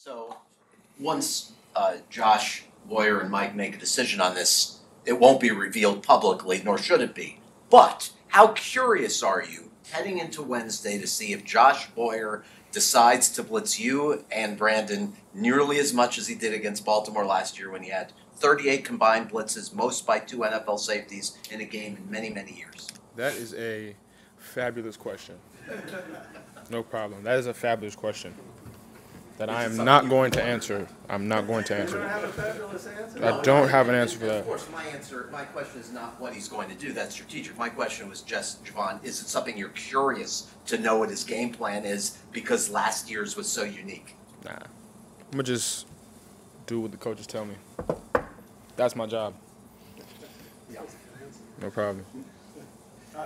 So once Josh, Boyer, and Mike make a decision on this, it won't be revealed publicly, nor should it be. But how curious are you heading into Wednesday to see if Josh Boyer decides to blitz you and Brandon nearly as much as he did against Baltimore last year when he had 38 combined blitzes, most by 2 NFL safeties in a game in many, many years? That is a fabulous question. No problem. That is a fabulous question that I am not going to answer. I'm not going to answer. You don't have a fabulous answer? I don't have an answer for that. Of course, my question is not what he's going to do. That's strategic. My question was just, Jevon, is it something you're curious to know what his game plan is because last year's was so unique? Nah. I'm going to just do what the coaches tell me. That's my job. No problem.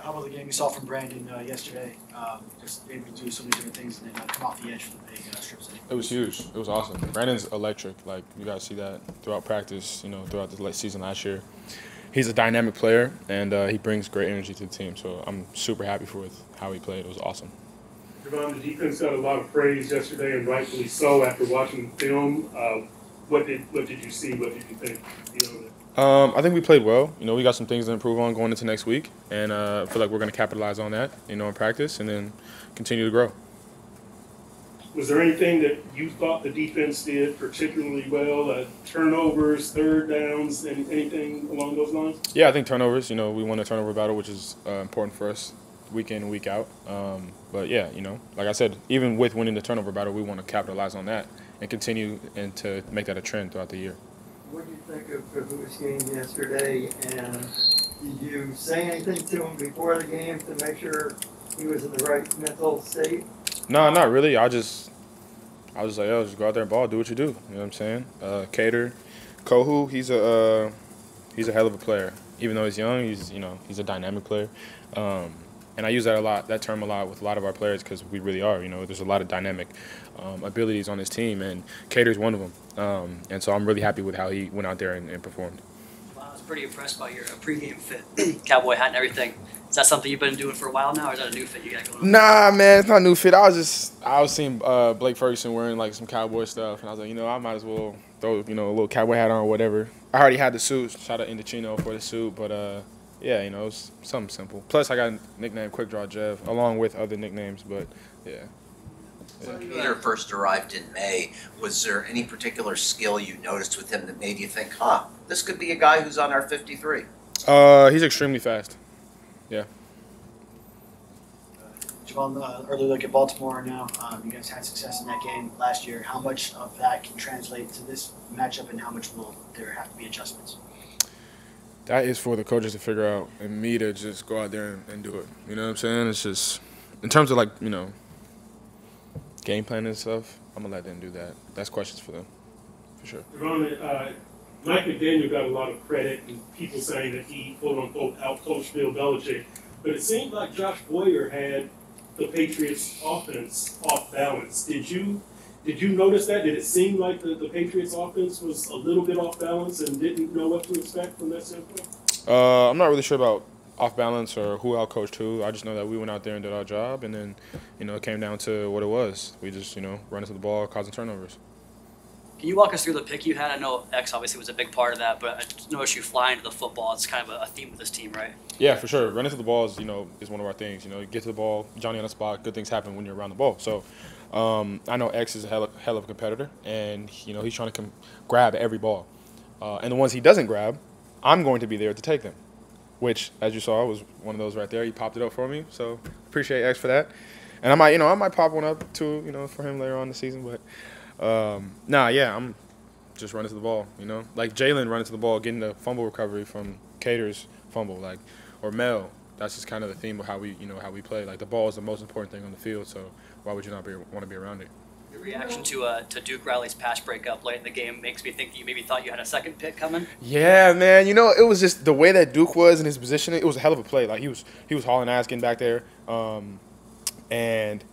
How about the game you saw from Brandon yesterday? Just able to do so many different things and then come off the edge for the big strips. It was huge. It was awesome. Brandon's electric. Like, you guys see that throughout practice, throughout the season last year. He's a dynamic player, and he brings great energy to the team. So I'm super happy with how he played. It was awesome. Jevon, the defense got a lot of praise yesterday, and rightfully so after watching the film. What did you see? What did you think? I think we played well. We got some things to improve on going into next week, and I feel like we're going to capitalize on that, in practice, and then continue to grow. Was there anything that you thought the defense did particularly well? Turnovers, third downs, anything along those lines? Yeah, I think turnovers. We won a turnover battle, which is important for us week in and week out. But yeah, like I said, even with winning the turnover battle, we want to capitalize on that and continue and to make that a trend throughout the year. What did you think of Kohou's game yesterday, and did you say anything to him before the game to make sure he was in the right mental state? No, not really. I was just like, just go out there and ball, do what you do. You know what I'm saying? Kader, Kohou, he's a hell of a player. Even though he's young, he's a dynamic player. And I use that term a lot with a lot of our players because we really are. There's a lot of dynamic abilities on this team, and Kader's one of them. And so I'm really happy with how he went out there and performed. Wow, I was pretty impressed by your pregame fit, cowboy hat and everything. Is that something you've been doing for a while now, or is that a new fit you got going on? Nah, man, it's not a new fit. I was seeing Blake Ferguson wearing like some cowboy stuff, and I was like, I might as well throw a little cowboy hat on or whatever. I already had the suit. Shout out Indochino for the suit, but yeah, it was something simple. Plus, I got a nickname Quick Draw Jev, along with other nicknames, but yeah. When Kader first arrived in May, was there any particular skill you noticed with him that made you think, this could be a guy who's on our 53? He's extremely fast. Yeah. Jevon, early look at Baltimore now. You guys had success in that game last year. How much of that can translate to this matchup, and how much will there have to be adjustments? That is for the coaches to figure out, and me to just go out there and do it. You know what I'm saying? It's just, in terms of game plan and stuff, I'm going to let them do that. That's questions for them, for sure. Jevon, Mike McDaniel got a lot of credit, and people saying that he, quote-unquote, out-coached Bill Belichick. But it seemed like Josh Boyer had the Patriots' offense off balance. Did you notice that? Did it seem like the Patriots' offense was a little bit off balance and didn't know what to expect from that standpoint? I'm not really sure about off balance or who out-coached who. I just know that we went out there and did our job, and then, it came down to what it was. We just, run into the ball, causing turnovers. Can you walk us through the pick you had? I know X obviously was a big part of that, but I just noticed you flying to the football. It's kind of a theme of this team, right? Yeah, for sure. Running to the ball is, is one of our things. You get to the ball, Johnny on the spot, good things happen when you're around the ball. So I know X is a hell of a competitor, and, he's trying to grab every ball. And the ones he doesn't grab, I'm going to be there to take them, which, as you saw, was one of those right there. He popped it up for me, so appreciate X for that. And I might pop one up, too, for him later on in the season, but I'm just running to the ball, Like Jalen running to the ball, getting the fumble recovery from Kader's fumble, or Mel. That's just kind of the theme of how we play. Like, the ball is the most important thing on the field, so why would you not want to be around it? Your reaction to Duke Riley's pass breakup late in the game makes me think that you maybe thought you had a second pick coming. Yeah, man. It was just the way that Duke was in his positioning. It was a hell of a play. Like, he was hauling ass getting back there, and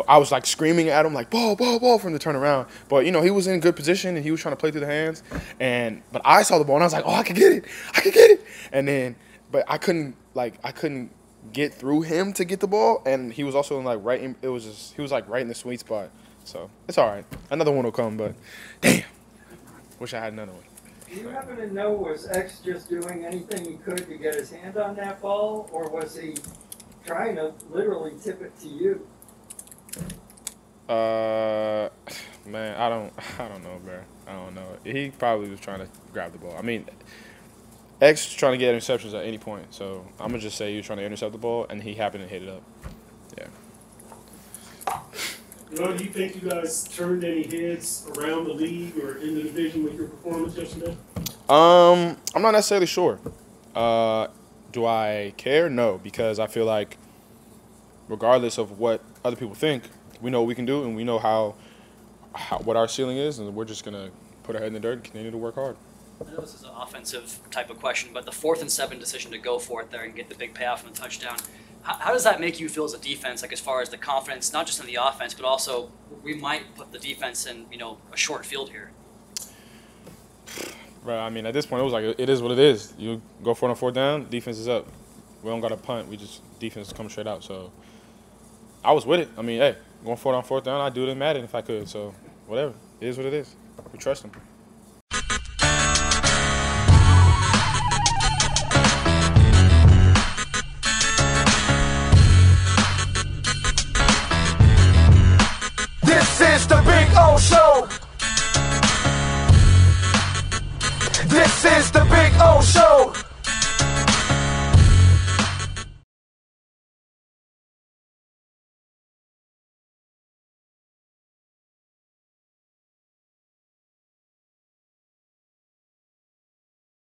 I was like screaming at him like ball for him to turn around. But he was in good position and he was trying to play through the hands. But I saw the ball and I was like, I can get it. And then, but I couldn't get through him to get the ball. And he was also he was right in the sweet spot So it's all right. Another one will come, but damn, wish I had another one. Do you happen to know, was X just doing anything he could to get his hand on that ball, or was he trying to literally tip it to you? Man, I don't know, bro. I don't know. He probably was trying to grab the ball. I mean, X was trying to get interceptions at any point, so I'm gonna just say he was trying to intercept the ball, and he happened to hit it up. Yeah. Do you think you guys turned any heads around the league or in the division with your performance yesterday? I'm not necessarily sure. Do I care? No, because I feel like regardless of what other people think, we know what we can do, and we know how what our ceiling is, and we're just gonna put our head in the dirt and continue to work hard. I know this is an offensive type of question, but the 4th and 7 decision to go for it there and get the big payoff and the touchdown, how does that make you feel as a defense, like as far as the confidence, not just in the offense, but also we might put the defense in, a short field here? Bro, I mean, at this point, it was like, it is what it is. You go for it on 4th down, defense is up. We don't got to punt. Defense is coming straight out. So I was with it. I mean, hey, going for it on 4th down, I'd do it in Madden if I could. So whatever. It is what it is. We trust them.